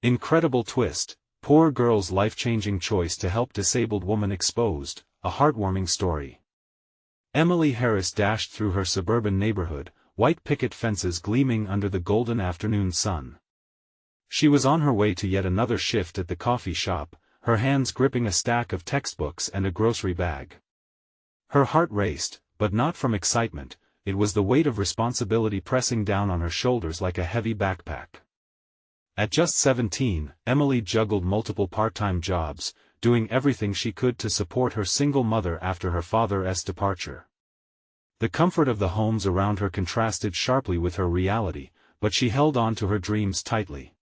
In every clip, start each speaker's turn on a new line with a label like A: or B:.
A: Incredible twist, poor girl's life-changing choice to help disabled woman exposed, a heartwarming story. Emily Harris dashed through her suburban neighborhood, white picket fences gleaming under the golden afternoon sun. She was on her way to yet another shift at the coffee shop, her hands gripping a stack of textbooks and a grocery bag. Her heart raced, but not from excitement, it was the weight of responsibility pressing down on her shoulders like a heavy backpack. At just 17, Emily juggled multiple part-time jobs, doing everything she could to support her single mother after her father's departure. The comfort of the homes around her contrasted sharply with her reality, but she held on to her dreams tightly.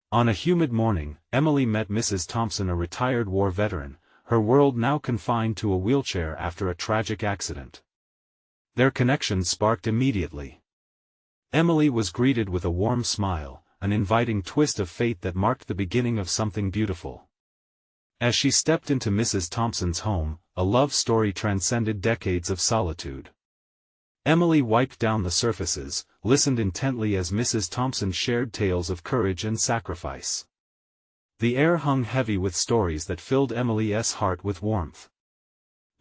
A: On a humid morning, Emily met Mrs. Thompson, a retired war veteran, her world now confined to a wheelchair after a tragic accident. Their connection sparked immediately. Emily was greeted with a warm smile, an inviting twist of fate that marked the beginning of something beautiful. As she stepped into Mrs. Thompson's home, a love story transcended decades of solitude. Emily wiped down the surfaces, listened intently as Mrs. Thompson shared tales of courage and sacrifice. The air hung heavy with stories that filled Emily's heart with warmth.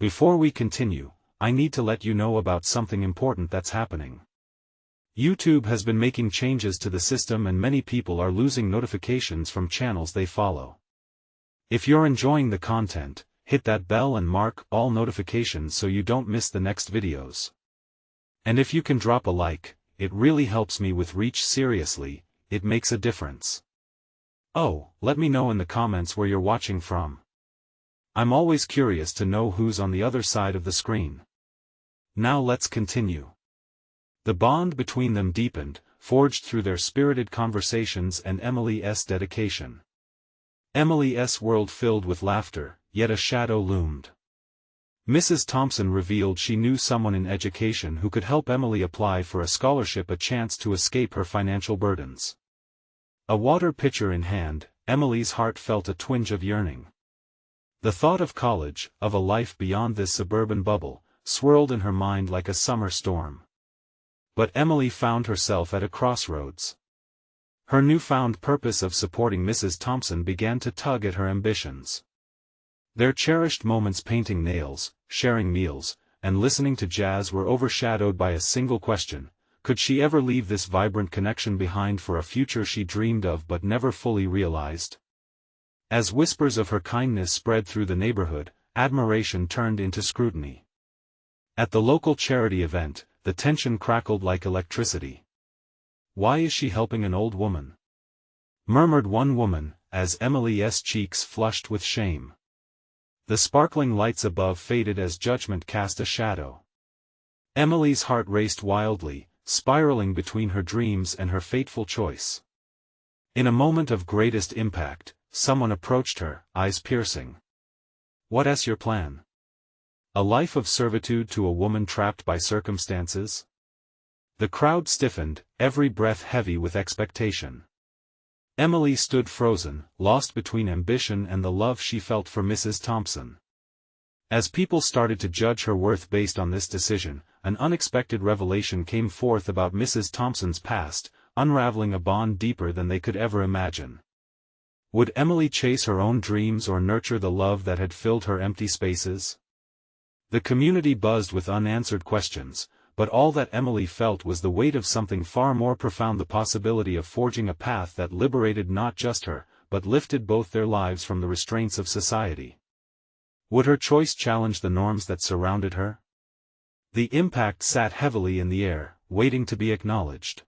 A: Before we continue, I need to let you know about something important that's happening. YouTube has been making changes to the system and many people are losing notifications from channels they follow. If you're enjoying the content, hit that bell and mark all notifications so you don't miss the next videos. And if you can drop a like, it really helps me with reach. Seriously, it makes a difference. Oh, let me know in the comments where you're watching from. I'm always curious to know who's on the other side of the screen. Now let's continue. The bond between them deepened, forged through their spirited conversations and Emily's dedication. Emily's world filled with laughter, yet a shadow loomed. Mrs. Thompson revealed she knew someone in education who could help Emily apply for a scholarship, a chance to escape her financial burdens. A water pitcher in hand, Emily's heart felt a twinge of yearning. The thought of college, of a life beyond this suburban bubble, swirled in her mind like a summer storm. But Emily found herself at a crossroads. Her newfound purpose of supporting Mrs. Thompson began to tug at her ambitions. Their cherished moments painting nails, sharing meals, and listening to jazz were overshadowed by a single question: could she ever leave this vibrant connection behind for a future she dreamed of but never fully realized? As whispers of her kindness spread through the neighborhood, admiration turned into scrutiny. At the local charity event, the tension crackled like electricity. "Why is she helping an old woman?" murmured one woman, as Emily's cheeks flushed with shame. The sparkling lights above faded as judgment cast a shadow. Emily's heart raced wildly, spiraling between her dreams and her fateful choice. In a moment of greatest impact, someone approached her, eyes piercing. "What's your plan? A life of servitude to a woman trapped by circumstances?" The crowd stiffened, every breath heavy with expectation. Emily stood frozen, lost between ambition and the love she felt for Mrs. Thompson. As people started to judge her worth based on this decision, an unexpected revelation came forth about Mrs. Thompson's past, unraveling a bond deeper than they could ever imagine. Would Emily chase her own dreams or nurture the love that had filled her empty spaces? The community buzzed with unanswered questions, but all that Emily felt was the weight of something far more profound: the possibility of forging a path that liberated not just her, but lifted both their lives from the restraints of society. Would her choice challenge the norms that surrounded her? The impact sat heavily in the air, waiting to be acknowledged.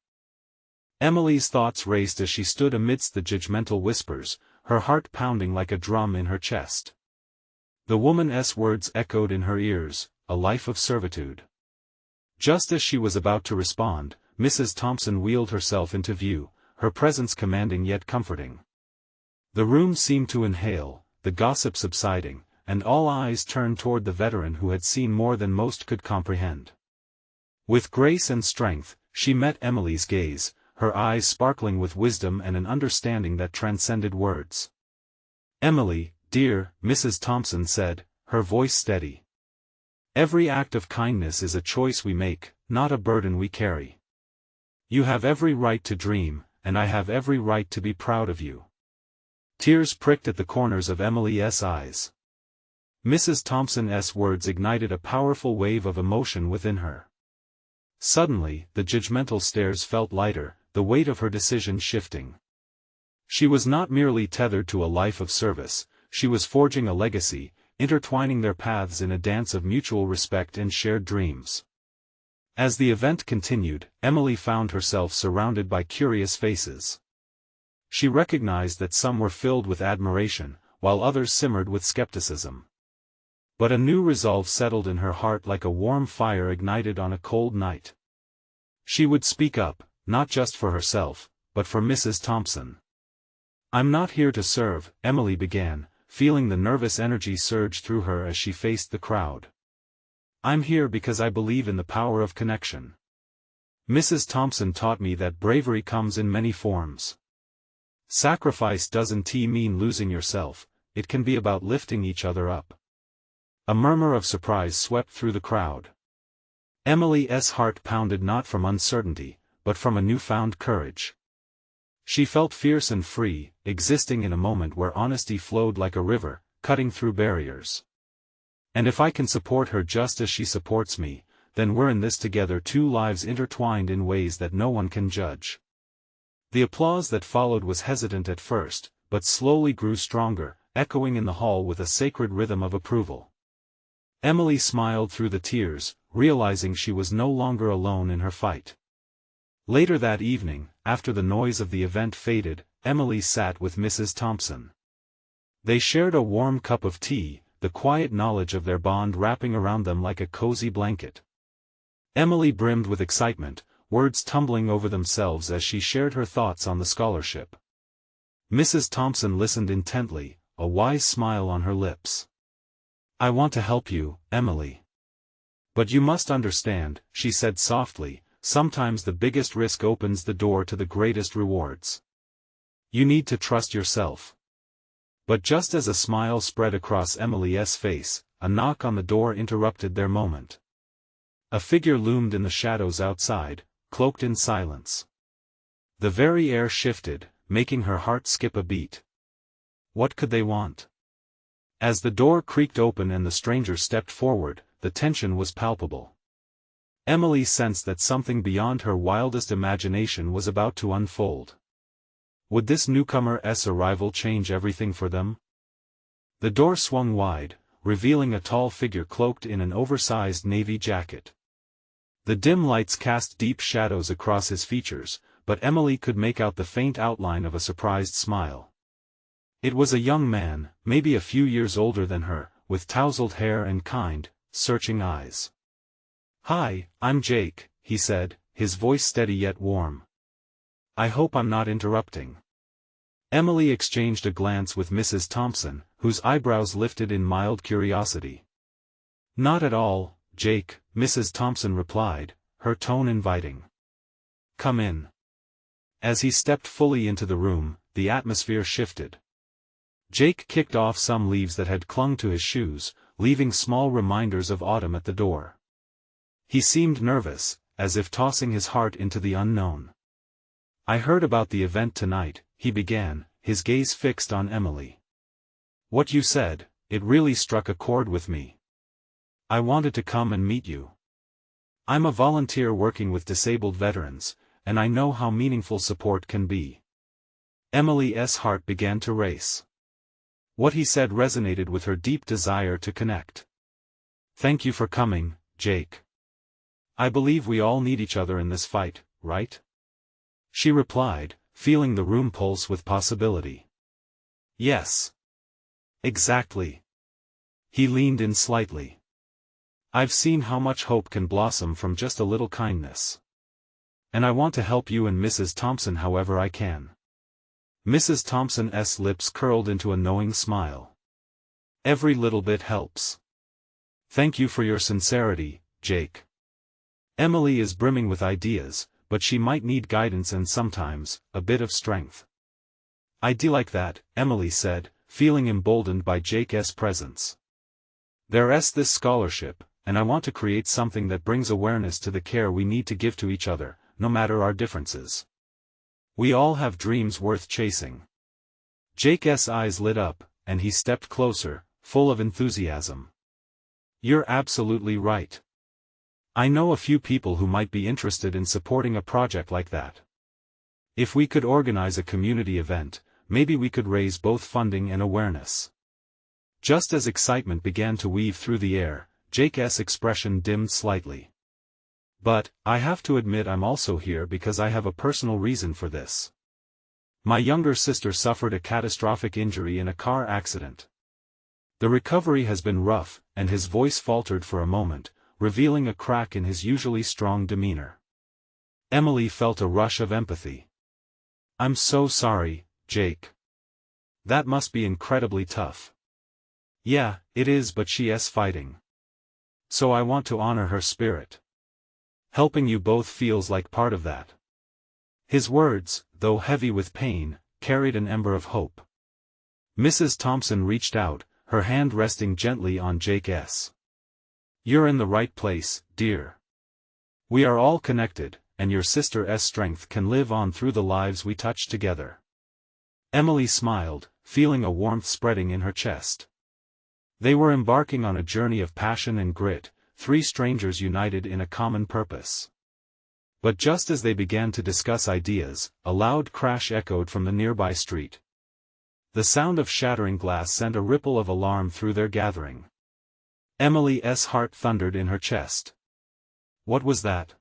A: Emily's thoughts raced as she stood amidst the judgmental whispers, her heart pounding like a drum in her chest. The woman's words echoed in her ears: a life of servitude. Just as she was about to respond, Mrs. Thompson wheeled herself into view, her presence commanding yet comforting. The room seemed to inhale, the gossip subsiding, and all eyes turned toward the veteran who had seen more than most could comprehend. With grace and strength, she met Emily's gaze, her eyes sparkling with wisdom and an understanding that transcended words. "Emily, dear," Mrs. Thompson said, her voice steady. "Every act of kindness is a choice we make, not a burden we carry. You have every right to dream, and I have every right to be proud of you." Tears pricked at the corners of Emily's eyes. Mrs. Thompson's words ignited a powerful wave of emotion within her. Suddenly, the judgmental stares felt lighter, the weight of her decision shifting. She was not merely tethered to a life of service, she was forging a legacy, intertwining their paths in a dance of mutual respect and shared dreams. As the event continued, Emily found herself surrounded by curious faces. She recognized that some were filled with admiration, while others simmered with skepticism. But a new resolve settled in her heart like a warm fire ignited on a cold night. She would speak up, not just for herself, but for Mrs. Thompson. "I'm not here to serve," Emily began, feeling the nervous energy surge through her as she faced the crowd. "I'm here because I believe in the power of connection. Mrs. Thompson taught me that bravery comes in many forms. Sacrifice doesn't mean losing yourself, it can be about lifting each other up." A murmur of surprise swept through the crowd. Emily's heart pounded not from uncertainty, but from a newfound courage. She felt fierce and free, existing in a moment where honesty flowed like a river, cutting through barriers. "And if I can support her just as she supports me, then we're in this together, two lives intertwined in ways that no one can judge." The applause that followed was hesitant at first, but slowly grew stronger, echoing in the hall with a sacred rhythm of approval. Emily smiled through the tears, realizing she was no longer alone in her fight. Later that evening, after the noise of the event faded, Emily sat with Mrs. Thompson. They shared a warm cup of tea, the quiet knowledge of their bond wrapping around them like a cozy blanket. Emily brimmed with excitement, words tumbling over themselves as she shared her thoughts on the scholarship. Mrs. Thompson listened intently, a wise smile on her lips. "I want to help you, Emily. But you must understand," she said softly, "sometimes the biggest risk opens the door to the greatest rewards. You need to trust yourself." But just as a smile spread across Emily's face, a knock on the door interrupted their moment. A figure loomed in the shadows outside, cloaked in silence. The very air shifted, making her heart skip a beat. What could they want? As the door creaked open and the stranger stepped forward, the tension was palpable. Emily sensed that something beyond her wildest imagination was about to unfold. Would this newcomer's arrival change everything for them? The door swung wide, revealing a tall figure cloaked in an oversized navy jacket. The dim lights cast deep shadows across his features, but Emily could make out the faint outline of a surprised smile. It was a young man, maybe a few years older than her, with tousled hair and kind, searching eyes. "Hi, I'm Jake," he said, his voice steady yet warm. "I hope I'm not interrupting." Emily exchanged a glance with Mrs. Thompson, whose eyebrows lifted in mild curiosity. "Not at all, Jake," Mrs. Thompson replied, her tone inviting. "Come in." As he stepped fully into the room, the atmosphere shifted. Jake kicked off some leaves that had clung to his shoes, leaving small reminders of autumn at the door. He seemed nervous, as if tossing his heart into the unknown. "I heard about the event tonight," he began, his gaze fixed on Emily. "What you said, it really struck a chord with me. I wanted to come and meet you. I'm a volunteer working with disabled veterans, and I know how meaningful support can be." Emily's heart began to race. What he said resonated with her deep desire to connect. "Thank you for coming, Jake. I believe we all need each other in this fight, right?" She replied, feeling the room pulse with possibility. "Yes. Exactly." He leaned in slightly. "I've seen how much hope can blossom from just a little kindness. And I want to help you and Mrs. Thompson however I can." Mrs. Thompson's lips curled into a knowing smile. "Every little bit helps. Thank you for your sincerity, Jake. Emily is brimming with ideas, but she might need guidance and sometimes, a bit of strength." "I do like that," Emily said, feeling emboldened by Jake's presence. "There's this scholarship, and I want to create something that brings awareness to the care we need to give to each other, no matter our differences. We all have dreams worth chasing." Jake's eyes lit up, and he stepped closer, full of enthusiasm. "You're absolutely right. I know a few people who might be interested in supporting a project like that. If we could organize a community event, maybe we could raise both funding and awareness." Just as excitement began to weave through the air, Jake's expression dimmed slightly. "But, I have to admit I'm also here because I have a personal reason for this. My younger sister suffered a catastrophic injury in a car accident. The recovery has been rough," and his voice faltered for a moment, revealing a crack in his usually strong demeanor. Emily felt a rush of empathy. "I'm so sorry, Jake. That must be incredibly tough." "Yeah, it is, but she's fighting. So I want to honor her spirit. Helping you both feels like part of that." His words, though heavy with pain, carried an ember of hope. Mrs. Thompson reached out, her hand resting gently on Jake's. "You're in the right place, dear. We are all connected, and your sister's strength can live on through the lives we touch together." Emily smiled, feeling a warmth spreading in her chest. They were embarking on a journey of passion and grit, three strangers united in a common purpose. But just as they began to discuss ideas, a loud crash echoed from the nearby street. The sound of shattering glass sent a ripple of alarm through their gathering. Emily's heart thundered in her chest. "What was that?"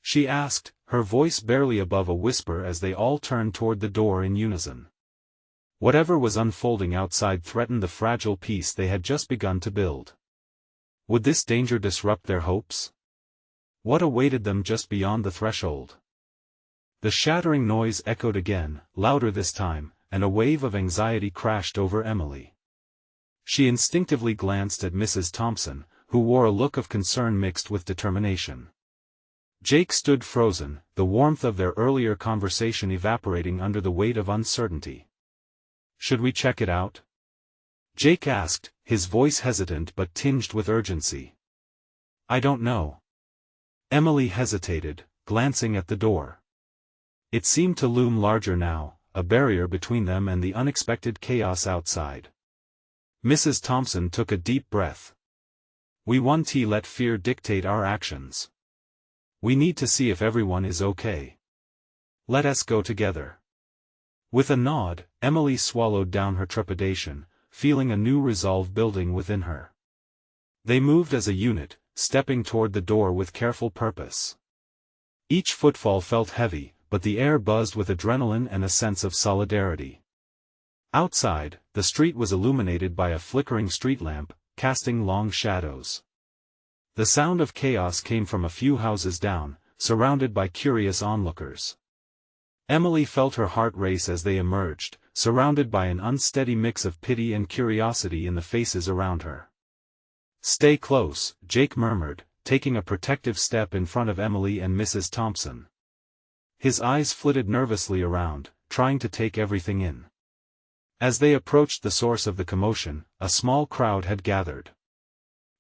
A: she asked, her voice barely above a whisper as they all turned toward the door in unison. Whatever was unfolding outside threatened the fragile peace they had just begun to build. Would this danger disrupt their hopes? What awaited them just beyond the threshold? The shattering noise echoed again, louder this time, and a wave of anxiety crashed over Emily. She instinctively glanced at Mrs. Thompson, who wore a look of concern mixed with determination. Jake stood frozen, the warmth of their earlier conversation evaporating under the weight of uncertainty. "Should we check it out?" Jake asked, his voice hesitant but tinged with urgency. "I don't know." Emily hesitated, glancing at the door. It seemed to loom larger now, a barrier between them and the unexpected chaos outside. Mrs. Thompson took a deep breath. "We won't let fear dictate our actions. We need to see if everyone is okay. Let us go together." With a nod, Emily swallowed down her trepidation, feeling a new resolve building within her. They moved as a unit, stepping toward the door with careful purpose. Each footfall felt heavy, but the air buzzed with adrenaline and a sense of solidarity. Outside, the street was illuminated by a flickering street lamp, casting long shadows. The sound of chaos came from a few houses down, surrounded by curious onlookers. Emily felt her heart race as they emerged, surrounded by an unsteady mix of pity and curiosity in the faces around her. "Stay close," Jake murmured, taking a protective step in front of Emily and Mrs. Thompson. His eyes flitted nervously around, trying to take everything in. As they approached the source of the commotion, a small crowd had gathered.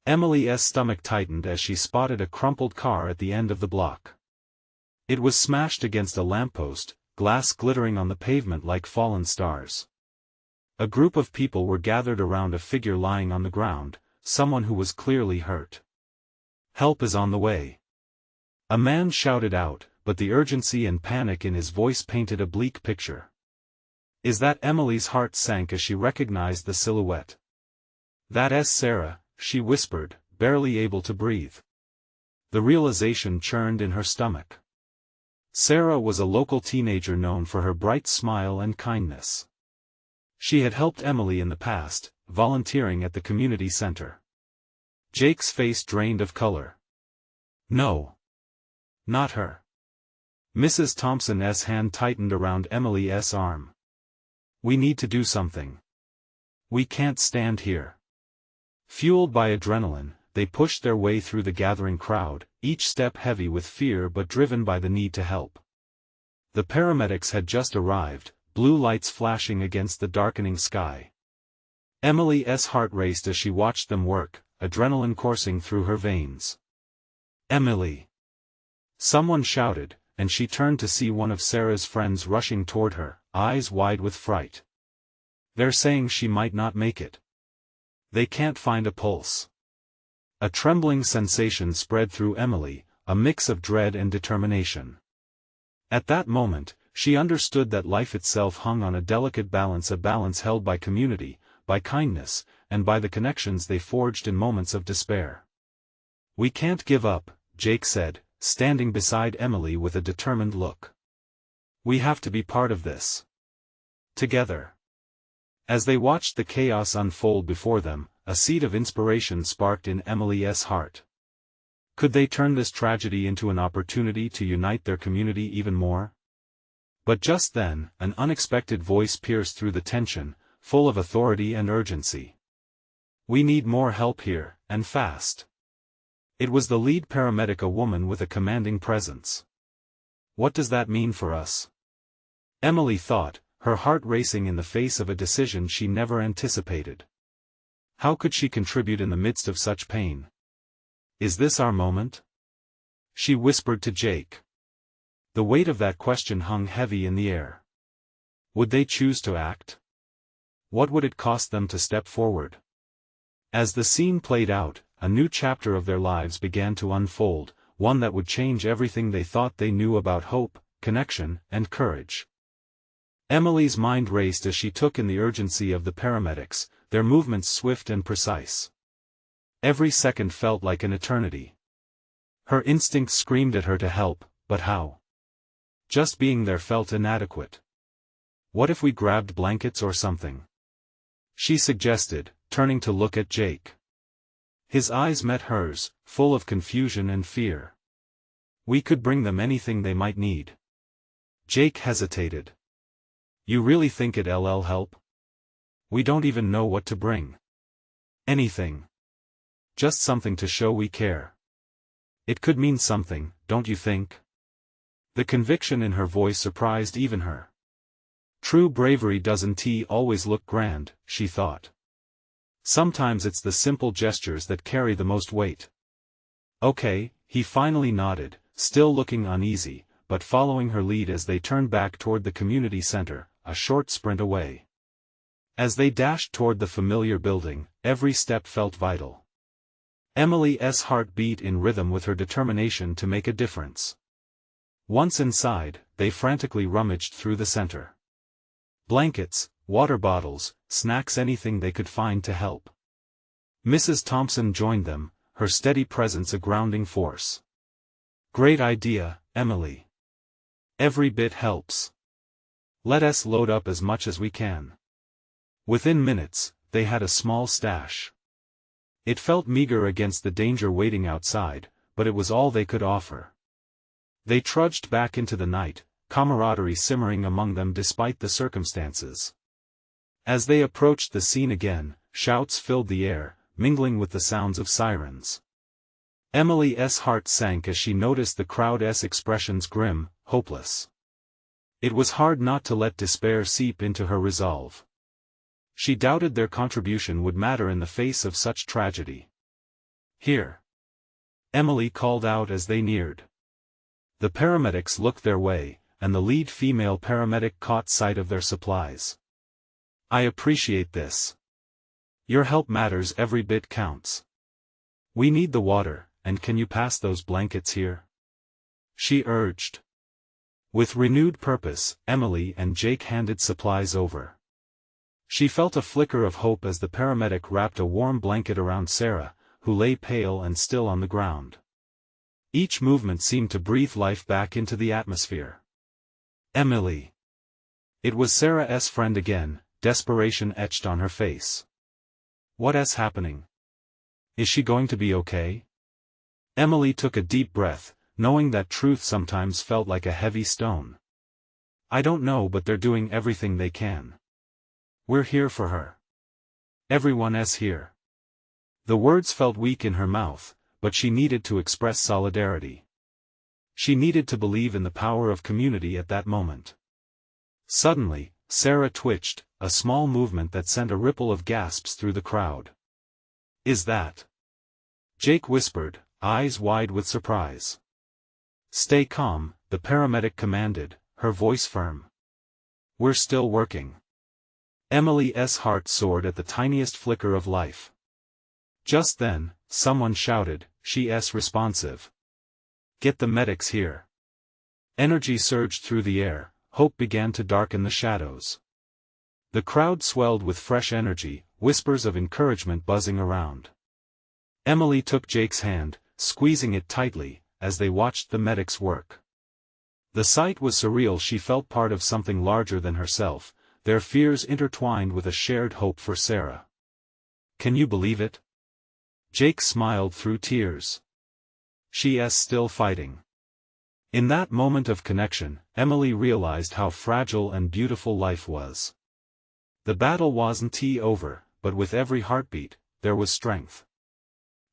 A: Emily's stomach tightened as she spotted a crumpled car at the end of the block. It was smashed against a lamppost, glass glittering on the pavement like fallen stars. A group of people were gathered around a figure lying on the ground, someone who was clearly hurt. "Help is on the way." A man shouted out, but the urgency and panic in his voice painted a bleak picture. "Is that?" Emily's heart sank as she recognized the silhouette. "That's Sarah," she whispered, barely able to breathe. The realization churned in her stomach. Sarah was a local teenager known for her bright smile and kindness. She had helped Emily in the past, volunteering at the community center. Jake's face drained of color. "No. Not her." Mrs. Thompson's hand tightened around Emily's arm. "We need to do something. We can't stand here." Fueled by adrenaline, they pushed their way through the gathering crowd, each step heavy with fear but driven by the need to help. The paramedics had just arrived, blue lights flashing against the darkening sky. Emily's heart raced as she watched them work, adrenaline coursing through her veins. "Emily!" Someone shouted, and she turned to see one of Sarah's friends rushing toward her, eyes wide with fright. They're saying she might not make it. They can't find a pulse. A trembling sensation spread through Emily, a mix of dread and determination. At that moment, she understood that life itself hung on a delicate balance, a balance held by community, by kindness, and by the connections they forged in moments of despair. "We can't give up," Jake said, standing beside Emily with a determined look. "We have to be part of this. Together." As they watched the chaos unfold before them, a seed of inspiration sparked in Emily's heart. Could they turn this tragedy into an opportunity to unite their community even more? But just then, an unexpected voice pierced through the tension, full of authority and urgency. "We need more help here, and fast." It was the lead paramedic, a woman with a commanding presence. "What does that mean for us?" Emily thought, her heart racing in the face of a decision she never anticipated. How could she contribute in the midst of such pain? "Is this our moment?" she whispered to Jake. The weight of that question hung heavy in the air. Would they choose to act? What would it cost them to step forward? As the scene played out, a new chapter of their lives began to unfold, one that would change everything they thought they knew about hope, connection, and courage. Emily's mind raced as she took in the urgency of the paramedics, their movements swift and precise. Every second felt like an eternity. Her instincts screamed at her to help, but how? Just being there felt inadequate. "What if we grabbed blankets or something?" she suggested, turning to look at Jake. His eyes met hers, full of confusion and fear. "We could bring them anything they might need." Jake hesitated. "You really think it'll help? We don't even know what to bring." "Anything. Just something to show we care. It could mean something, don't you think?" The conviction in her voice surprised even her. True bravery doesn't always look grand, she thought. Sometimes it's the simple gestures that carry the most weight. "Okay," he finally nodded, still looking uneasy, but following her lead as they turned back toward the community center, a short sprint away. As they dashed toward the familiar building, every step felt vital. Emily's heart beat in rhythm with her determination to make a difference. Once inside, they frantically rummaged through the center. Blankets, water bottles, snacks, anything they could find to help. Mrs. Thompson joined them, her steady presence a grounding force. "Great idea, Emily. Every bit helps. Let us load up as much as we can." Within minutes, they had a small stash. It felt meager against the danger waiting outside, but it was all they could offer. They trudged back into the night, camaraderie simmering among them despite the circumstances. As they approached the scene again, shouts filled the air, mingling with the sounds of sirens. Emily's heart sank as she noticed the crowd's expressions, grim, hopeless. It was hard not to let despair seep into her resolve. She doubted their contribution would matter in the face of such tragedy. "Here!" Emily called out as they neared. The paramedics looked their way, and the lead female paramedic caught sight of their supplies. "I appreciate this. Your help matters, every bit counts. We need the water, and can you pass those blankets here?" she urged. With renewed purpose, Emily and Jake handed supplies over. She felt a flicker of hope as the paramedic wrapped a warm blanket around Sarah, who lay pale and still on the ground. Each movement seemed to breathe life back into the atmosphere. "Emily." It was Sarah's friend again, desperation etched on her face. "What's happening? Is she going to be okay?" Emily took a deep breath, knowing that truth sometimes felt like a heavy stone. "I don't know, but they're doing everything they can. We're here for her. Everyone's here." The words felt weak in her mouth, but she needed to express solidarity. She needed to believe in the power of community at that moment. Suddenly, Sarah twitched, a small movement that sent a ripple of gasps through the crowd. "Is that?" Jake whispered, eyes wide with surprise. "Stay calm," the paramedic commanded, her voice firm. "We're still working." Emily's heart soared at the tiniest flicker of life. Just then, someone shouted, "She's responsive. Get the medics here." Energy surged through the air, hope began to darken the shadows. The crowd swelled with fresh energy, whispers of encouragement buzzing around. Emily took Jake's hand, squeezing it tightly, as they watched the medics work. The sight was surreal. She felt part of something larger than herself, their fears intertwined with a shared hope for Sarah. "Can you believe it?" Jake smiled through tears. "She's still fighting." In that moment of connection, Emily realized how fragile and beautiful life was. The battle wasn't over, but with every heartbeat, there was strength.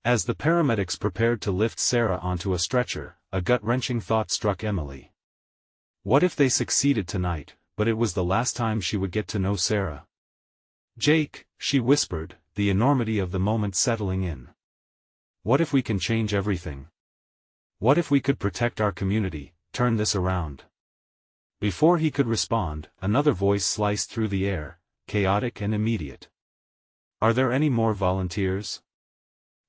A: As the paramedics prepared to lift Sarah onto a stretcher, a gut-wrenching thought struck Emily. What if they succeeded tonight, but it was the last time she would get to know Sarah? "Jake," she whispered, the enormity of the moment settling in. "What if we can change everything? What if we could protect our community, turn this around?" Before he could respond, another voice sliced through the air, chaotic and immediate. "Are there any more volunteers?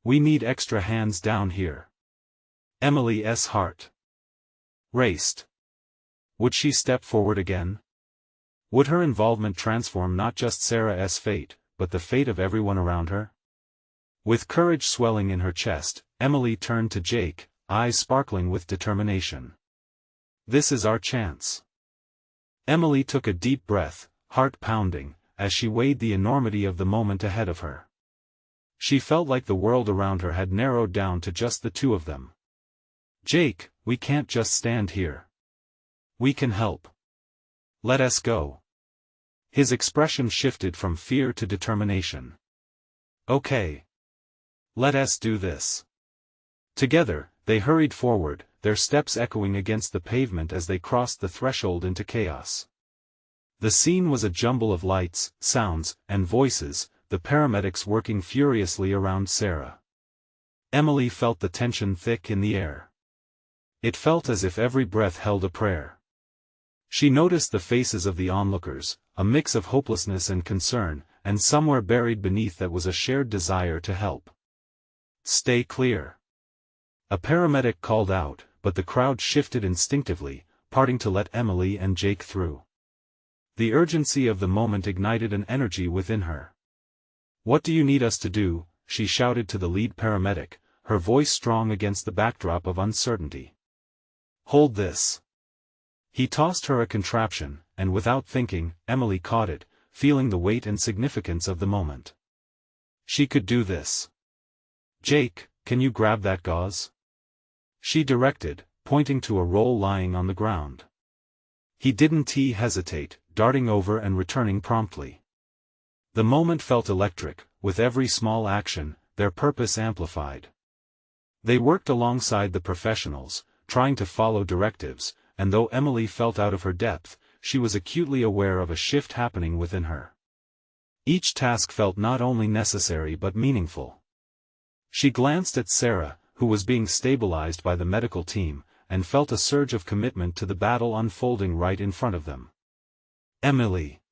A: We need extra hands down here." Emily's heart raced. Would she step forward again? Would her involvement transform not just Sarah's fate, but the fate of everyone around her? With courage swelling in her chest, Emily turned to Jake, eyes sparkling with determination. "This is our chance." Emily took a deep breath, heart pounding, as she weighed the enormity of the moment ahead of her. She felt like the world around her had narrowed down to just the two of them. "Jake, we can't just stand here. We can help. Let us go." His expression shifted from fear to determination. "Okay. Let us do this." Together, they hurried forward, their steps echoing against the pavement as they crossed the threshold into chaos. The scene was a jumble of lights, sounds, and voices, the paramedics working furiously around Sarah. Emily felt the tension thick in the air. It felt as if every breath held a prayer. She noticed the faces of the onlookers, a mix of hopelessness and concern, and somewhere buried beneath that was a shared desire to help. "Stay clear." A paramedic called out, but the crowd shifted instinctively, parting to let Emily and Jake through. The urgency of the moment ignited an energy within her. "What do you need us to do?" she shouted to the lead paramedic, her voice strong against the backdrop of uncertainty. "Hold this." He tossed her a contraption, and without thinking, Emily caught it, feeling the weight and significance of the moment. She could do this. "Jake, can you grab that gauze?" she directed, pointing to a roll lying on the ground. He didn't hesitate, darting over and returning promptly. The moment felt electric, with every small action, their purpose amplified. They worked alongside the professionals, trying to follow directives, and though Emily felt out of her depth, she was acutely aware of a shift happening within her. Each task felt not only necessary but meaningful. She glanced at Sarah, who was being stabilized by the medical team, and felt a surge of commitment to the battle unfolding right in front of them. Emily.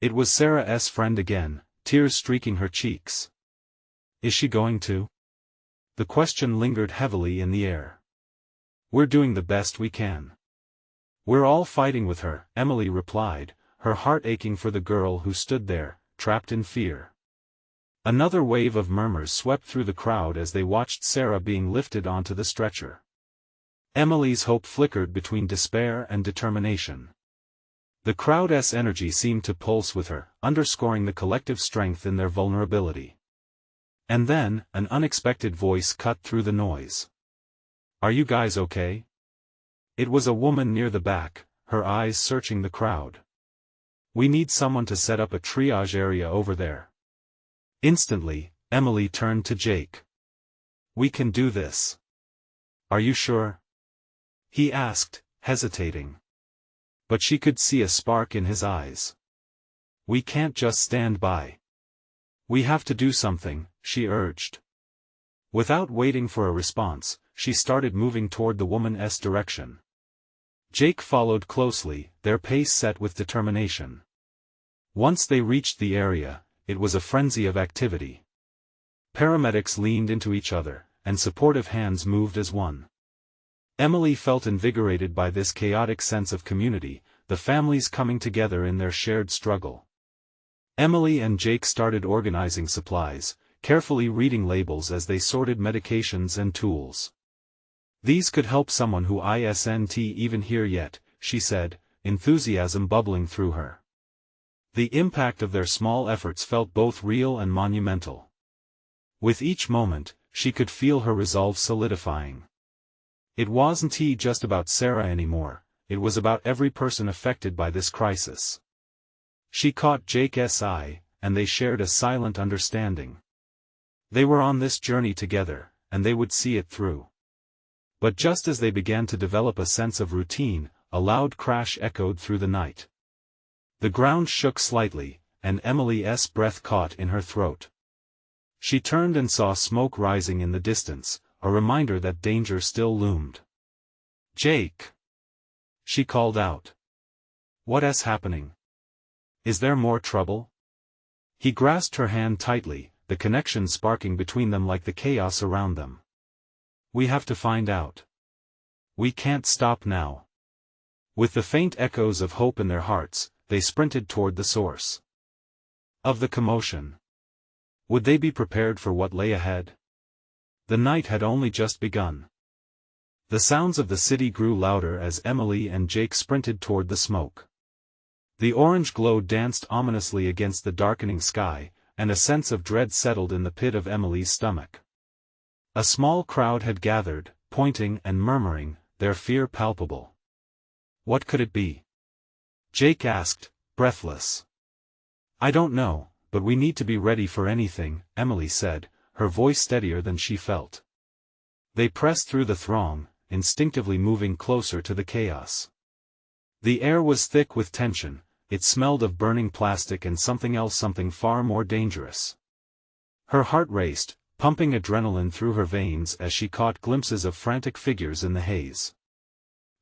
A: It was Sarah's friend again, tears streaking her cheeks. Is she going to? The question lingered heavily in the air. "We're doing the best we can. We're all fighting with her," Emily replied, her heart aching for the girl who stood there, trapped in fear. Another wave of murmurs swept through the crowd as they watched Sarah being lifted onto the stretcher. Emily's hope flickered between despair and determination. The crowd's energy seemed to pulse with her, underscoring the collective strength in their vulnerability. And then, an unexpected voice cut through the noise. "Are you guys okay?" It was a woman near the back, her eyes searching the crowd. "We need someone to set up a triage area over there." Instantly, Emily turned to Jake. "We can do this." "Are you sure?" he asked, hesitating. But she could see a spark in his eyes. "We can't just stand by. We have to do something," she urged. Without waiting for a response, she started moving toward the woman's direction. Jake followed closely, their pace set with determination. Once they reached the area, it was a frenzy of activity. Paramedics leaned into each other, and supportive hands moved as one. Emily felt invigorated by this chaotic sense of community, the families coming together in their shared struggle. Emily and Jake started organizing supplies, carefully reading labels as they sorted medications and tools. "These could help someone who isn't even here yet," she said, enthusiasm bubbling through her. The impact of their small efforts felt both real and monumental. With each moment, she could feel her resolve solidifying. It wasn't just about Sarah anymore, it was about every person affected by this crisis. She caught Jake's eye, and they shared a silent understanding. They were on this journey together, and they would see it through. But just as they began to develop a sense of routine, a loud crash echoed through the night. The ground shook slightly, and Emily's breath caught in her throat. She turned and saw smoke rising in the distance, a reminder that danger still loomed. "Jake!" she called out. "What's happening? Is there more trouble?" He grasped her hand tightly, the connection sparking between them like the chaos around them. "We have to find out. We can't stop now." With the faint echoes of hope in their hearts, they sprinted toward the source of the commotion. Would they be prepared for what lay ahead? The night had only just begun. The sounds of the city grew louder as Emily and Jake sprinted toward the smoke. The orange glow danced ominously against the darkening sky, and a sense of dread settled in the pit of Emily's stomach. A small crowd had gathered, pointing and murmuring, their fear palpable. What could it be? Jake asked, breathless. "I don't know, but we need to be ready for anything," Emily said, her voice steadier than she felt. They pressed through the throng, instinctively moving closer to the chaos. The air was thick with tension, it smelled of burning plastic and something far more dangerous. Her heart raced, pumping adrenaline through her veins as she caught glimpses of frantic figures in the haze.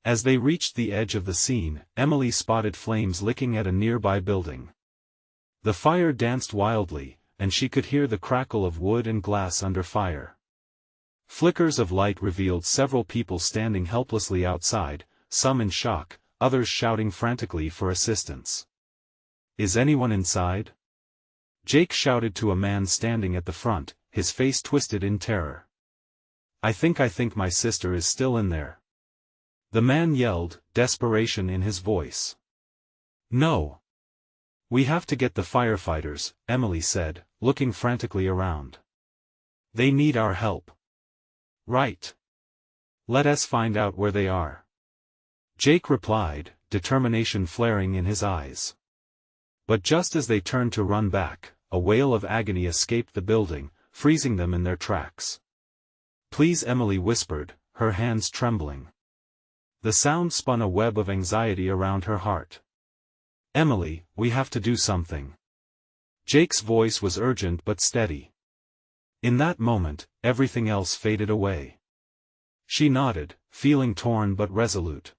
A: As they reached the edge of the scene, Emily spotted flames licking at a nearby building. The fire danced wildly, and she could hear the crackle of wood and glass under fire. Flickers of light revealed several people standing helplessly outside, some in shock, others shouting frantically for assistance. "Is anyone inside?" Jake shouted to a man standing at the front, his face twisted in terror. I think my sister is still in there." The man yelled, desperation in his voice. "No. We have to get the firefighters," Emily said, looking frantically around. "They need our help." "Right. Let us find out where they are." Jake replied, determination flaring in his eyes. But just as they turned to run back, a wail of agony escaped the building, freezing them in their tracks. "Please," Emily whispered, her hands trembling. The sound spun a web of anxiety around her heart. "Emily, we have to do something." Jake's voice was urgent but steady. In that moment, everything else faded away. She nodded, feeling torn but resolute.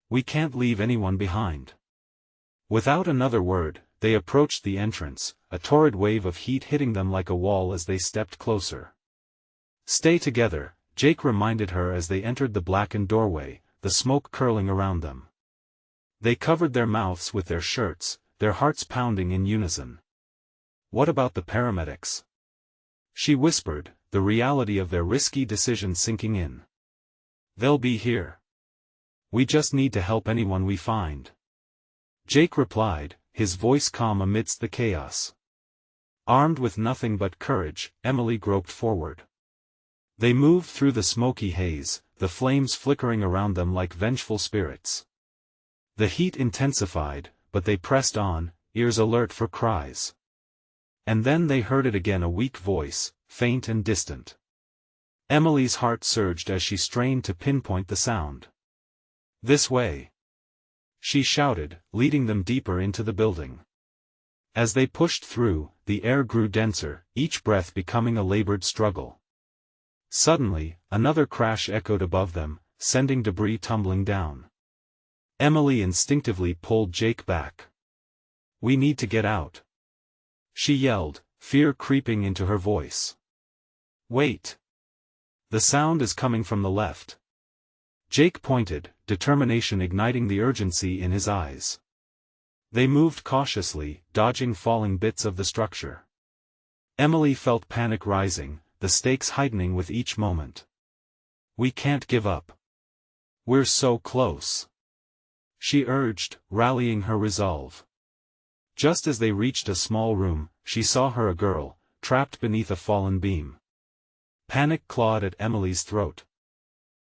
A: "We can't leave anyone behind." Without another word, they approached the entrance, a torrid wave of heat hitting them like a wall as they stepped closer. "Stay together," Jake reminded her as they entered the blackened doorway, the smoke curling around them. They covered their mouths with their shirts, their hearts pounding in unison. "What about the paramedics?" she whispered, the reality of their risky decision sinking in. "They'll be here. We just need to help anyone we find." Jake replied, his voice calm amidst the chaos. Armed with nothing but courage, Emily groped forward. They moved through the smoky haze, the flames flickering around them like vengeful spirits. The heat intensified, but they pressed on, ears alert for cries. And then they heard it again, a weak voice, faint and distant. Emily's heart surged as she strained to pinpoint the sound. "This way!" she shouted, leading them deeper into the building. As they pushed through, the air grew denser, each breath becoming a labored struggle. Suddenly, another crash echoed above them, sending debris tumbling down. Emily instinctively pulled Jake back. We need to get out. She yelled, fear creeping into her voice. Wait. The sound is coming from the left. Jake pointed, determination igniting the urgency in his eyes. They moved cautiously, dodging falling bits of the structure. Emily felt panic rising, the stakes heightening with each moment. We can't give up. We're so close. She urged, rallying her resolve. Just as they reached a small room, she saw her a girl, trapped beneath a fallen beam. Panic clawed at Emily's throat.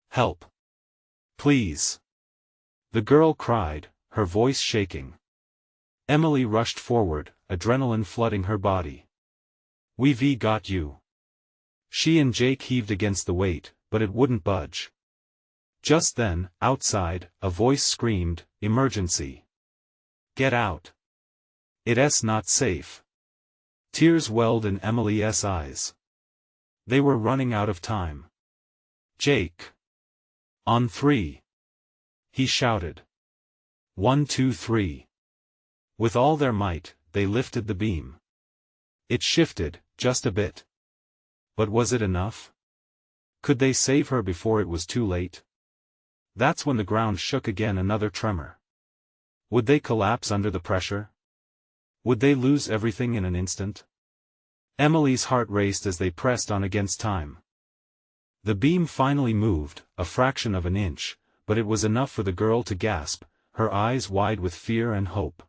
A: Help. Please. The girl cried, her voice shaking. Emily rushed forward, adrenaline flooding her body. We've got you. She and Jake heaved against the weight, but it wouldn't budge. Just then, outside, a voice screamed, emergency. Get out. It's not safe. Tears welled in Emily's eyes. They were running out of time. Jake. On 3. He shouted. 1, 2, 3. With all their might, they lifted the beam. It shifted, just a bit. But was it enough? Could they save her before it was too late? That's when the ground shook again, another tremor. Would they collapse under the pressure? Would they lose everything in an instant? Emily's heart raced as they pressed on against time. The beam finally moved, a fraction of an inch, but it was enough for the girl to gasp, her eyes wide with fear and hope.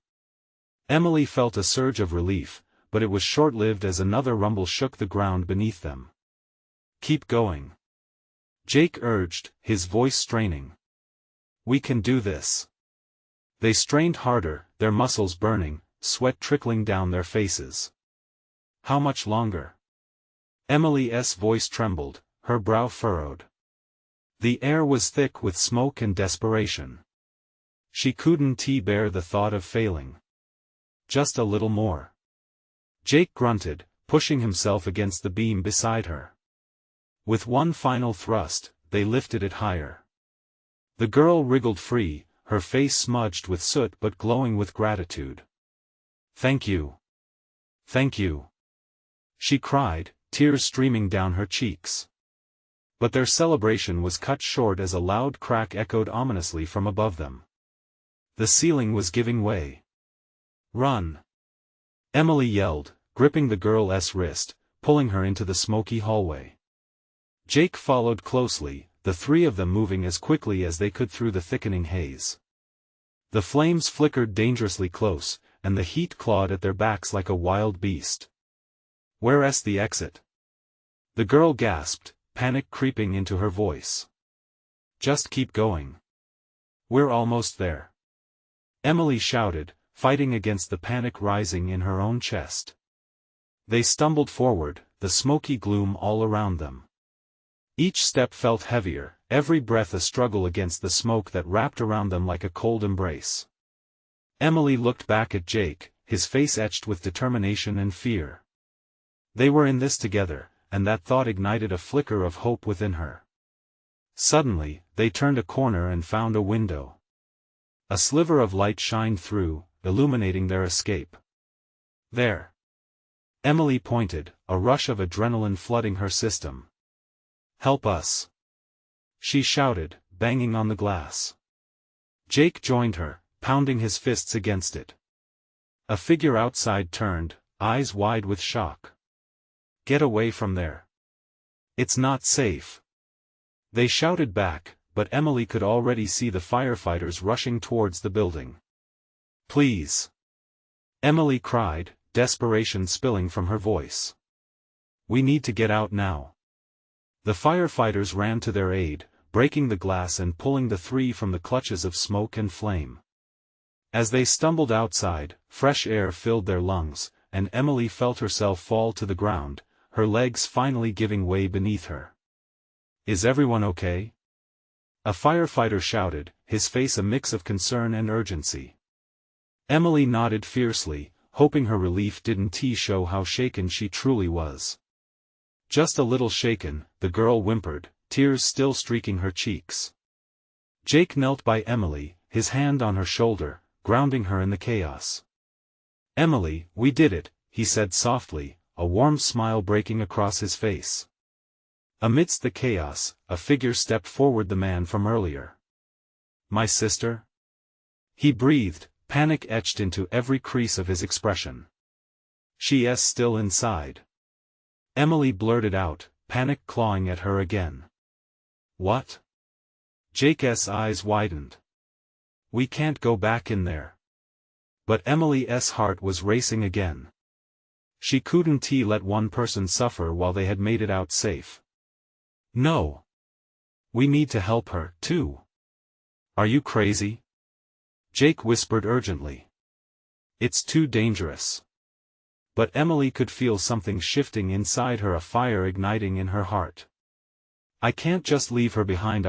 A: Emily felt a surge of relief, but it was short-lived as another rumble shook the ground beneath them. Keep going. Jake urged, his voice straining. We can do this. They strained harder, their muscles burning, sweat trickling down their faces. How much longer? Emily's voice trembled, her brow furrowed. The air was thick with smoke and desperation. She couldn't bear the thought of failing. Just a little more. Jake grunted, pushing himself against the beam beside her. With one final thrust, they lifted it higher. The girl wriggled free, her face smudged with soot but glowing with gratitude. Thank you. Thank you. She cried, tears streaming down her cheeks. But their celebration was cut short as a loud crack echoed ominously from above them. The ceiling was giving way. Run! Emily yelled, gripping the girl's wrist, pulling her into the smoky hallway. Jake followed closely, the three of them moving as quickly as they could through the thickening haze. The flames flickered dangerously close, and the heat clawed at their backs like a wild beast. Where's the exit? The girl gasped, panic creeping into her voice. Just keep going. We're almost there. Emily shouted, fighting against the panic rising in her own chest. They stumbled forward, the smoky gloom all around them. Each step felt heavier, every breath a struggle against the smoke that wrapped around them like a cold embrace. Emily looked back at Jake, his face etched with determination and fear. They were in this together, and that thought ignited a flicker of hope within her. Suddenly, they turned a corner and found a window. A sliver of light shined through, illuminating their escape. There. Emily pointed, a rush of adrenaline flooding her system. Help us. She shouted, banging on the glass. Jake joined her, pounding his fists against it. A figure outside turned, eyes wide with shock. Get away from there. It's not safe. They shouted back, but Emily could already see the firefighters rushing towards the building. Please. Emily cried, desperation spilling from her voice. We need to get out now. The firefighters ran to their aid, breaking the glass and pulling the three from the clutches of smoke and flame. As they stumbled outside, fresh air filled their lungs, and Emily felt herself fall to the ground, her legs finally giving way beneath her. Is everyone okay? A firefighter shouted, his face a mix of concern and urgency. Emily nodded fiercely, hoping her relief didn't show how shaken she truly was. Just a little shaken, the girl whimpered, tears still streaking her cheeks. Jake knelt by Emily, his hand on her shoulder, grounding her in the chaos. "Emily, we did it," he said softly, a warm smile breaking across his face. Amidst the chaos, a figure stepped forward, the man from earlier. "My sister?" he breathed, panic etched into every crease of his expression. "She's still inside," Emily blurted out, panic clawing at her again. "What?" Jake's eyes widened. "We can't go back in there." But Emily's heart was racing again. She couldn't let one person suffer while they had made it out safe. "No. We need to help her, too." "Are you crazy?" Jake whispered urgently. "It's too dangerous." But Emily could feel something shifting inside her, a fire igniting in her heart. "I can't just leave her behind,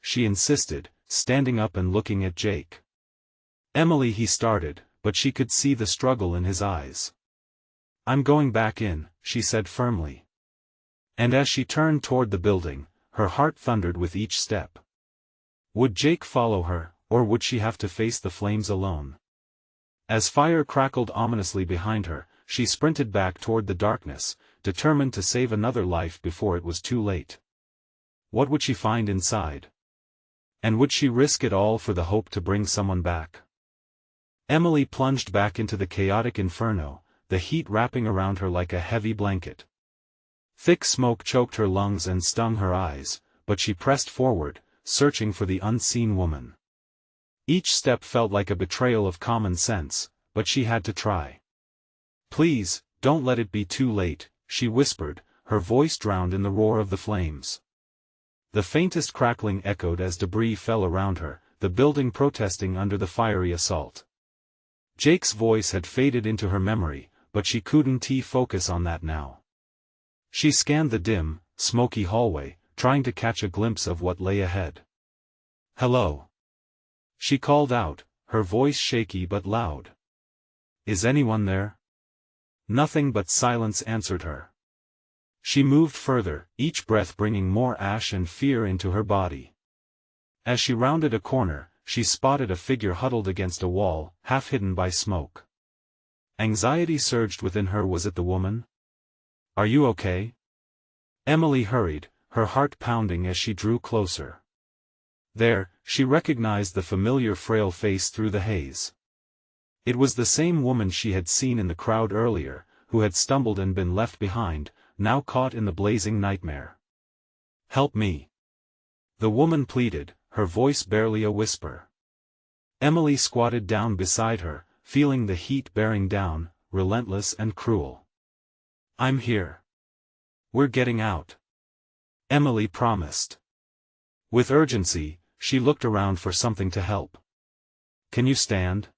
A: she insisted, standing up and looking at Jake. "Emily," he started, but she could see the struggle in his eyes. "I'm going back in," she said firmly. And as she turned toward the building, her heart thundered with each step. Would Jake follow her, or would she have to face the flames alone? As fire crackled ominously behind her, she sprinted back toward the darkness, determined to save another life before it was too late. What would she find inside? And would she risk it all for the hope to bring someone back? Emily plunged back into the chaotic inferno, the heat wrapping around her like a heavy blanket. Thick smoke choked her lungs and stung her eyes, but she pressed forward, searching for the unseen woman. Each step felt like a betrayal of common sense, but she had to try. "Please, don't let it be too late," she whispered, her voice drowned in the roar of the flames. The faintest crackling echoed as debris fell around her, the building protesting under the fiery assault. Jake's voice had faded into her memory, but she couldn't focus on that now. She scanned the dim, smoky hallway, trying to catch a glimpse of what lay ahead. "Hello?" she called out, her voice shaky but loud. "Is anyone there?" Nothing but silence answered her. She moved further, each breath bringing more ash and fear into her body. As she rounded a corner, she spotted a figure huddled against a wall, half hidden by smoke. Anxiety surged within her. Was it the woman? "Are you okay?" Emily hurried, her heart pounding as she drew closer. There, she recognized the familiar frail face through the haze. It was the same woman she had seen in the crowd earlier, who had stumbled and been left behind, now caught in the blazing nightmare. "Help me," the woman pleaded, her voice barely a whisper. Emily squatted down beside her, feeling the heat bearing down, relentless and cruel. "I'm here. We're getting out," Emily promised. With urgency, she looked around for something to help. "Can you stand?"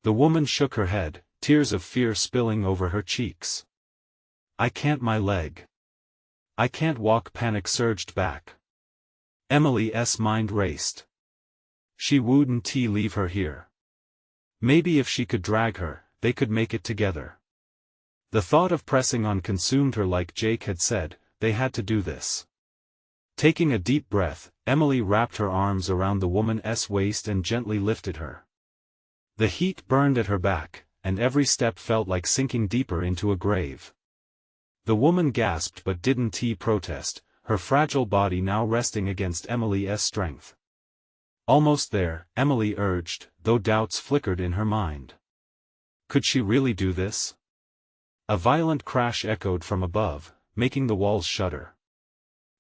A: The woman shook her head, tears of fear spilling over her cheeks. "I can't, my leg. I can't walk," panic surged back. Emily's mind raced. She wouldn't leave her here. Maybe if she could drag her, they could make it together. The thought of pressing on consumed her. Like Jake had said, they had to do this. Taking a deep breath, Emily wrapped her arms around the woman's waist and gently lifted her. The heat burned at her back, and every step felt like sinking deeper into a grave. The woman gasped but didn't protest, her fragile body now resting against Emily's strength. "Almost there," Emily urged, though doubts flickered in her mind. Could she really do this? A violent crash echoed from above, making the walls shudder.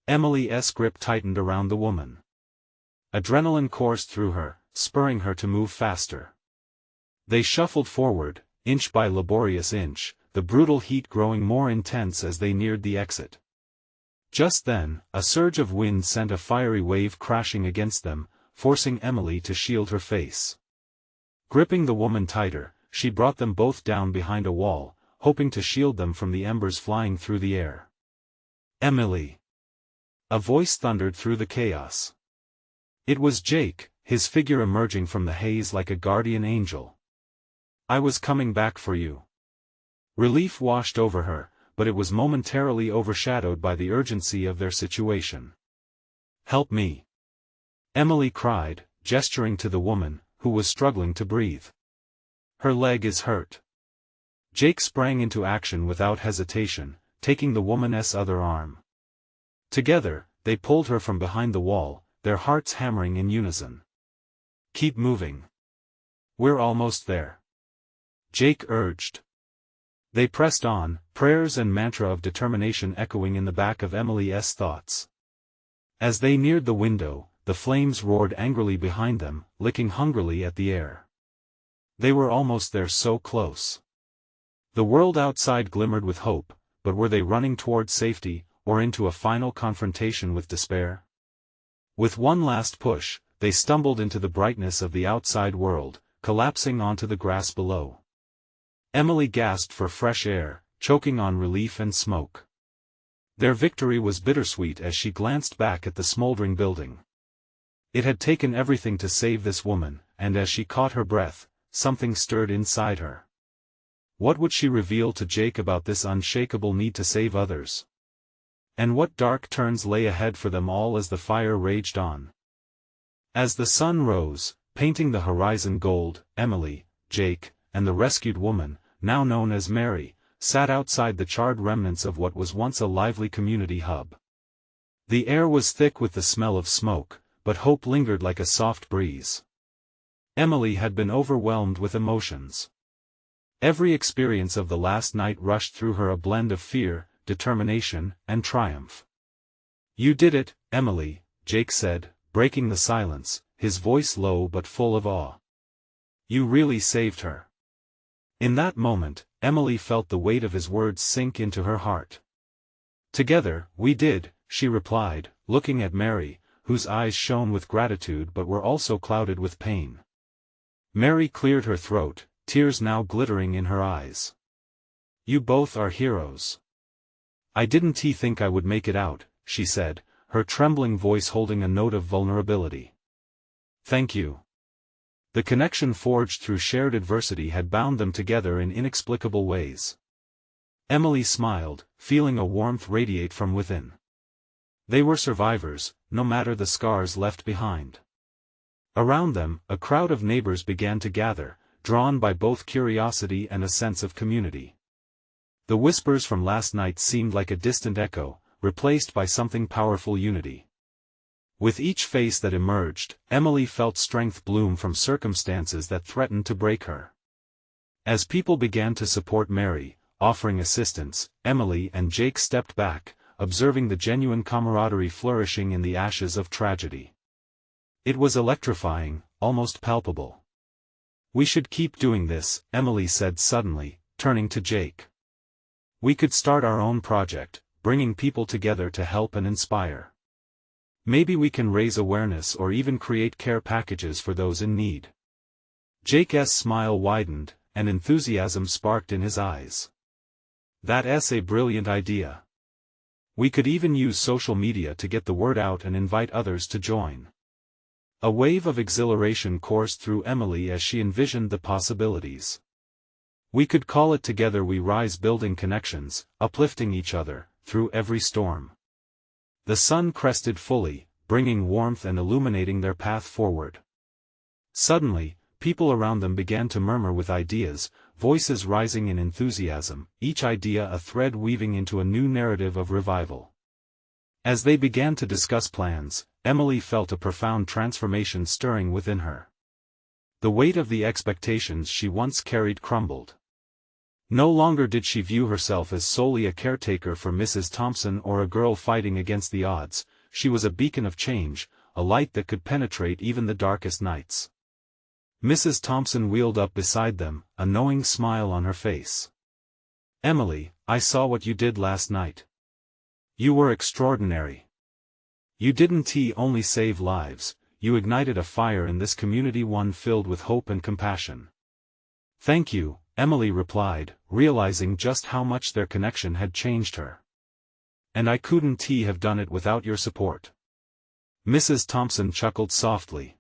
A: Emily's grip tightened around the woman. Adrenaline coursed through her, spurring her to move faster. They shuffled forward, inch by laborious inch, the brutal heat growing more intense as they neared the exit. Just then, a surge of wind sent a fiery wave crashing against them, forcing Emily to shield her face. Gripping the woman tighter, she brought them both down behind a wall, hoping to shield them from the embers flying through the air. "Emily!" a voice thundered through the chaos. It was Jake, his figure emerging from the haze like a guardian angel. "I was coming back for you." Relief washed over her, but it was momentarily overshadowed by the urgency of their situation. "Help me!" Emily cried, gesturing to the woman, who was struggling to breathe. Her leg is hurt. Jake sprang into action without hesitation, taking the woman's other arm. Together, they pulled her from behind the wall, their hearts hammering in unison. Keep moving. We're almost there. Jake urged. They pressed on, prayers and mantra of determination echoing in the back of Emily's thoughts. As they neared the window, the flames roared angrily behind them, licking hungrily at the air. They were almost there, so close. The world outside glimmered with hope, but were they running toward safety, or into a final confrontation with despair? With one last push, they stumbled into the brightness of the outside world, collapsing onto the grass below. Emily gasped for fresh air, choking on relief and smoke. Their victory was bittersweet as she glanced back at the smoldering building. It had taken everything to save this woman, and as she caught her breath, something stirred inside her. What would she reveal to Jake about this unshakable need to save others? And what dark turns lay ahead for them all as the fire raged on? As the sun rose, painting the horizon gold, Emily, Jake, and the rescued woman, now known as Mary, sat outside the charred remnants of what was once a lively community hub. The air was thick with the smell of smoke, but hope lingered like a soft breeze. Emily had been overwhelmed with emotions. Every experience of the last night rushed through her, a blend of fear, determination, and triumph. You did it, Emily, Jake said, breaking the silence, his voice low but full of awe. You really saved her. In that moment, Emily felt the weight of his words sink into her heart. Together, we did, she replied, looking at Mary, whose eyes shone with gratitude but were also clouded with pain. Mary cleared her throat, tears now glittering in her eyes. You both are heroes. I didn't think I would make it out, she said, her trembling voice holding a note of vulnerability. Thank you. The connection forged through shared adversity had bound them together in inexplicable ways. Emily smiled, feeling a warmth radiate from within. They were survivors, no matter the scars left behind. Around them, a crowd of neighbors began to gather, drawn by both curiosity and a sense of community. The whispers from last night seemed like a distant echo, replaced by something powerful: unity. With each face that emerged, Emily felt strength bloom from circumstances that threatened to break her. As people began to support Mary, offering assistance, Emily and Jake stepped back, observing the genuine camaraderie flourishing in the ashes of tragedy. It was electrifying, almost palpable. We should keep doing this, Emily said suddenly, turning to Jake. We could start our own project, bringing people together to help and inspire. Maybe we can raise awareness or even create care packages for those in need. Jake's smile widened, and enthusiasm sparked in his eyes. That's a brilliant idea. We could even use social media to get the word out and invite others to join. A wave of exhilaration coursed through Emily as she envisioned the possibilities. We could call it Together We Rise, building connections, uplifting each other, through every storm. The sun crested fully, bringing warmth and illuminating their path forward. Suddenly, people around them began to murmur with ideas, voices rising in enthusiasm, each idea a thread weaving into a new narrative of revival. As they began to discuss plans, Emily felt a profound transformation stirring within her. The weight of the expectations she once carried crumbled. No longer did she view herself as solely a caretaker for Mrs. Thompson or a girl fighting against the odds. She was a beacon of change, a light that could penetrate even the darkest nights. Mrs. Thompson wheeled up beside them, a knowing smile on her face. Emily, I saw what you did last night. You were extraordinary. You didn't only save lives, you ignited a fire in this community, one filled with hope and compassion. Thank you, Emily replied, realizing just how much their connection had changed her. And I couldn't have done it without your support. Mrs. Thompson chuckled softly.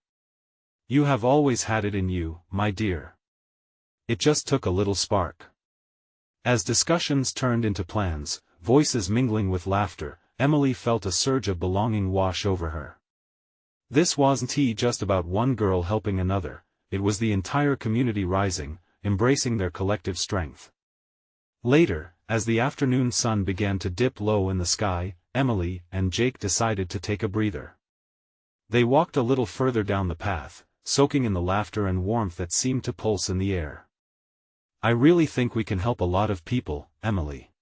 A: You have always had it in you, my dear. It just took a little spark. As discussions turned into plans, voices mingling with laughter, Emily felt a surge of belonging wash over her. This wasn't just about one girl helping another, it was the entire community rising, embracing their collective strength. Later, as the afternoon sun began to dip low in the sky, Emily and Jake decided to take a breather. They walked a little further down the path, soaking in the laughter and warmth that seemed to pulse in the air. "I really think we can help a lot of people, Emily."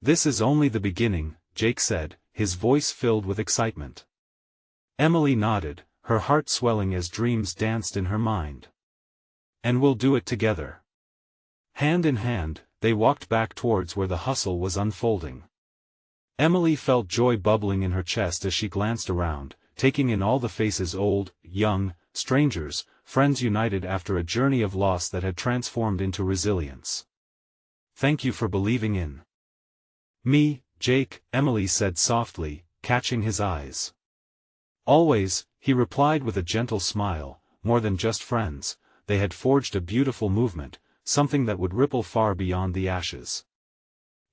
A: "This is only the beginning," Jake said, his voice filled with excitement. Emily nodded, her heart swelling as dreams danced in her mind. "And we'll do it together." Hand in hand, they walked back towards where the hustle was unfolding. Emily felt joy bubbling in her chest as she glanced around, taking in all the faces, old, young, strangers, friends united after a journey of loss that had transformed into resilience. "Thank you for believing in me, Jake," Emily said softly, catching his eyes. "Always," he replied with a gentle smile. More than just friends, they had forged a beautiful movement, something that would ripple far beyond the ashes.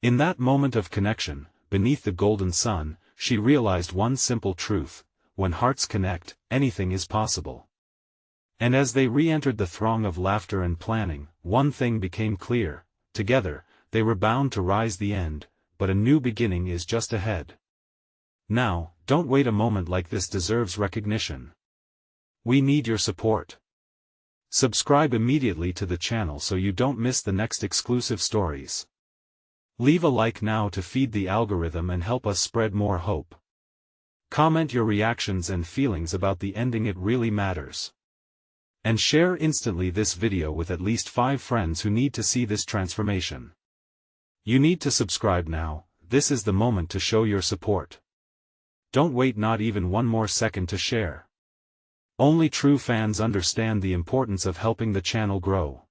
A: In that moment of connection, beneath the golden sun, she realized one simple truth: when hearts connect, anything is possible. And as they re-entered the throng of laughter and planning, one thing became clear: together, they were bound to rise the end, but a new beginning is just ahead. Now, don't wait, a moment like this deserves recognition. We need your support. Subscribe immediately to the channel so you don't miss the next exclusive stories. Leave a like now to feed the algorithm and help us spread more hope. Comment your reactions and feelings about the ending, it really matters. And share instantly this video with at least 5 friends who need to see this transformation. You need to subscribe now. This is the moment to show your support. Don't wait not even one more second to share. Only true fans understand the importance of helping the channel grow.